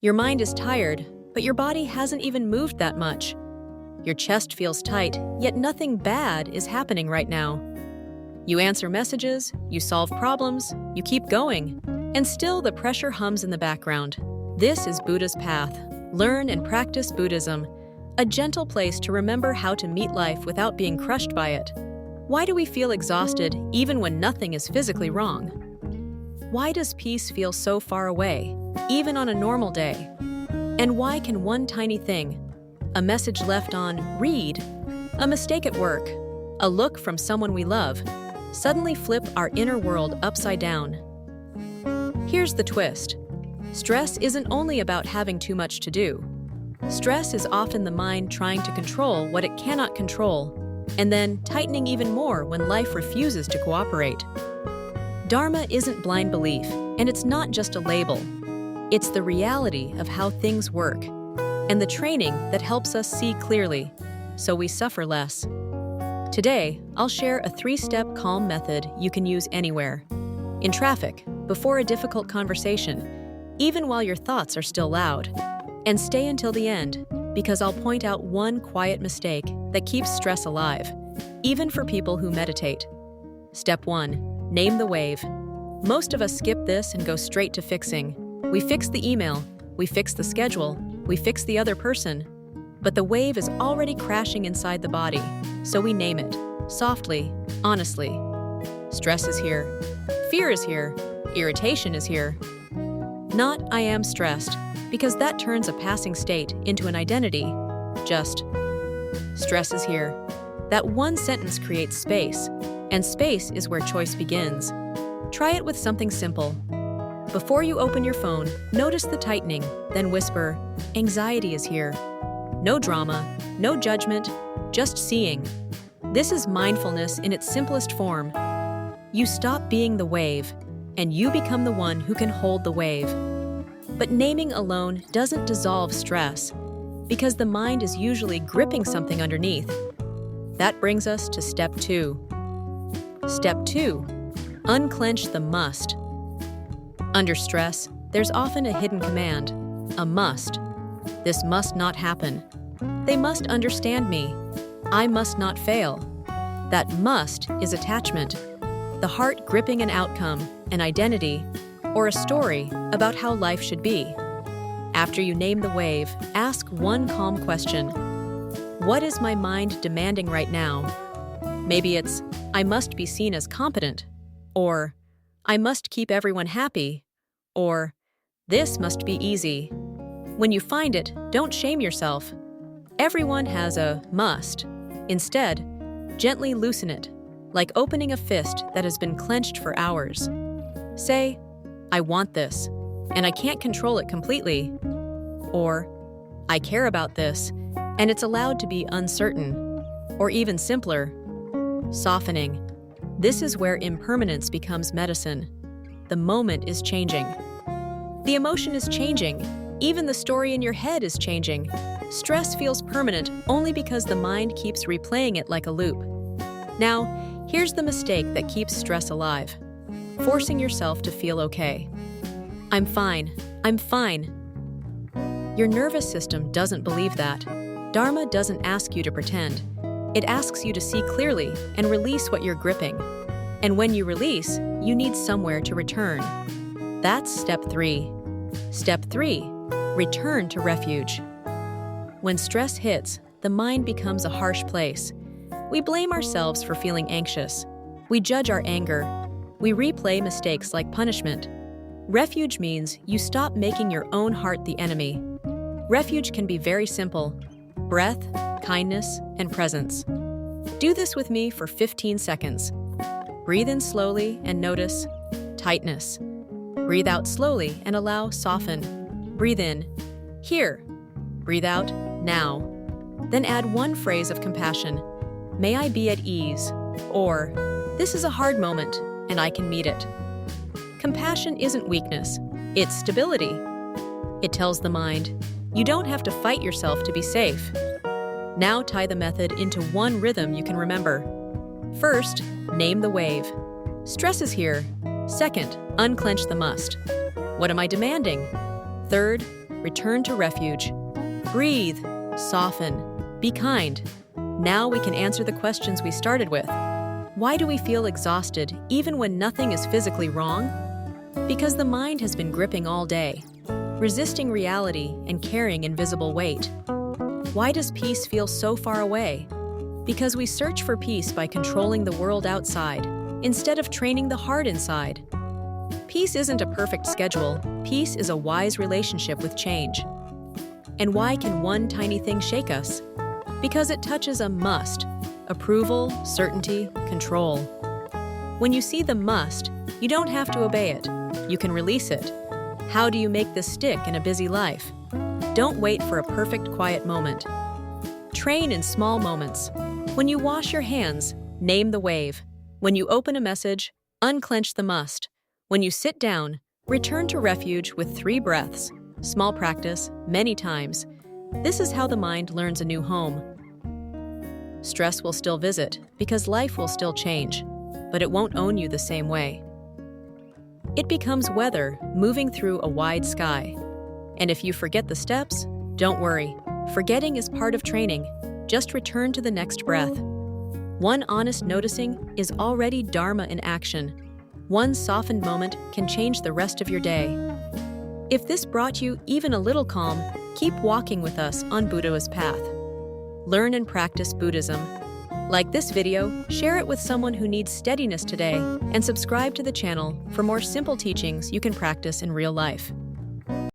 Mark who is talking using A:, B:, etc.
A: Your mind is tired, but your body hasn't even moved that much. Your chest feels tight, yet nothing bad is happening right now. You answer messages, you solve problems, you keep going, and still the pressure hums in the background. This is Buddha's path. Learn and practice Buddhism, a gentle place to remember how to meet life without being crushed by it. Why do we feel exhausted even when nothing is physically wrong? Why does peace feel so far away, even on a normal day? And why can one tiny thing, a message left on read, a mistake at work, a look from someone we love, suddenly flip our inner world upside down? Here's the twist. Stress isn't only about having too much to do. Stress is often the mind trying to control what it cannot control, and then tightening even more when life refuses to cooperate. Dharma isn't blind belief, and it's not just a label. It's the reality of how things work, and the training that helps us see clearly, so we suffer less. Today, I'll share a 3-step calm method you can use anywhere. In traffic, before a difficult conversation, even while your thoughts are still loud. And stay until the end, because I'll point out one quiet mistake that keeps stress alive, even for people who meditate. Step 1. Name the wave. Most of us skip this and go straight to fixing. We fix the email, we fix the schedule, we fix the other person. But the wave is already crashing inside the body, so we name it, softly, honestly. Stress is here. Fear is here. Irritation is here. Not I am stressed, because that turns a passing state into an identity. Just, stress is here. That one sentence creates space, and space is where choice begins. Try it with something simple. Before you open your phone, notice the tightening, then whisper, anxiety is here. No drama, no judgment, just seeing. This is mindfulness in its simplest form. You stop being the wave, and you become the one who can hold the wave. But naming alone doesn't dissolve stress, because the mind is usually gripping something underneath. That brings us to step 2. Step 2. Unclench the must. Under stress, there's often a hidden command, a must. This must not happen. They must understand me. I must not fail. That must is attachment, the heart gripping an outcome, an identity, or a story about how life should be. After you name the wave, ask one calm question. What is my mind demanding right now? Maybe it's, I must be seen as competent, or I must keep everyone happy, or this must be easy. When you find it, don't shame yourself. Everyone has a must. Instead, gently loosen it, like opening a fist that has been clenched for hours. Say, I want this, and I can't control it completely. Or, I care about this, and it's allowed to be uncertain. Or even simpler, softening. This is where impermanence becomes medicine. The moment is changing. The emotion is changing. Even the story in your head is changing. Stress feels permanent only because the mind keeps replaying it like a loop. Now, here's the mistake that keeps stress alive. Forcing yourself to feel okay. I'm fine. I'm fine. Your nervous system doesn't believe that. Dharma doesn't ask you to pretend. It asks you to see clearly and release what you're gripping. And when you release, you need somewhere to return. That's step 3. Step 3. Return to refuge. When stress hits, the mind becomes a harsh place. We blame ourselves for feeling anxious. We judge our anger. We replay mistakes like punishment. Refuge means you stop making your own heart the enemy. Refuge can be very simple: breath, kindness, and presence. Do this with me for 15 seconds. Breathe in slowly and notice tightness. Breathe out slowly and allow soften. Breathe in, here. Breathe out, now. Then add one phrase of compassion. May I be at ease. Or, this is a hard moment, and I can meet it. Compassion isn't weakness, it's stability. It tells the mind, you don't have to fight yourself to be safe. Now tie the method into one rhythm you can remember. First, name the wave. Stress is here. Second, unclench the must. What am I demanding? Third, return to refuge. Breathe, soften, be kind. Now we can answer the questions we started with. Why do we feel exhausted even when nothing is physically wrong? Because the mind has been gripping all day, resisting reality and carrying invisible weight. Why does peace feel so far away? Because we search for peace by controlling the world outside, instead of training the heart inside. Peace isn't a perfect schedule. Peace is a wise relationship with change. And why can one tiny thing shake us? Because it touches a must: approval, certainty, control. When you see the must, you don't have to obey it. You can release it. How do you make this stick in a busy life? Don't wait for a perfect quiet moment. Train in small moments. When you wash your hands, name the wave. When you open a message, unclench the must. When you sit down, return to refuge with 3 breaths. Small practice, many times. This is how the mind learns a new home. Stress will still visit, because life will still change, but it won't own you the same way. It becomes weather moving through a wide sky. And if you forget the steps, don't worry. Forgetting is part of training. Just return to the next breath. One honest noticing is already Dharma in action. One softened moment can change the rest of your day. If this brought you even a little calm, keep walking with us on Buddha's path. Learn and practice Buddhism. Like this video, share it with someone who needs steadiness today, and subscribe to the channel for more simple teachings you can practice in real life.